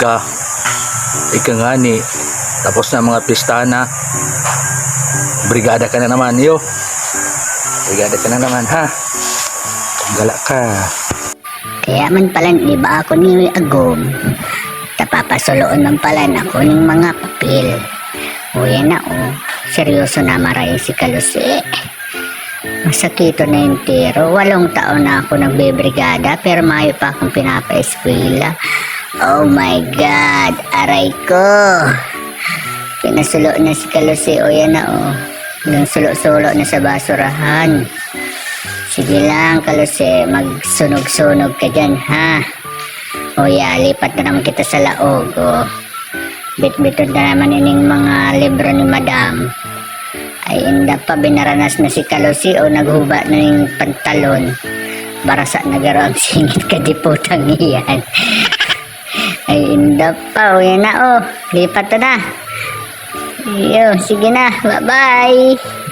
ka. Ika nga ni. Tapos na mga pista na. Brigada ka na naman, yo. Brigada ka na naman, ha? Gala ka. Kaya man pala di ba ako ni Agom, tapapasuloon man pala na ko ng mga papel. O yan na seryoso na maray si Kalusi. Masakito na yung tiro. 8 taon na ako nagbebrigada pero mayo pa akong pinapa-eskwela. Oh my God, aray ko. Pinasulo na si Kalusi. O yan na yung sulo-sulo na sa basurahan. Sige lang, Kalusi, magsunog-sunog ka dyan, ha? O lipat na naman kita sa laog, Bit-bitod na naman ining mga libro ni Madam. Ay, inda pa binaranas na si Kalusi naghuba na yung pantalon. Barasa na garo ang singit ka di putang iyan. Ay, inda pa, yan na, lipat na. Iyo, sige na, bye-bye.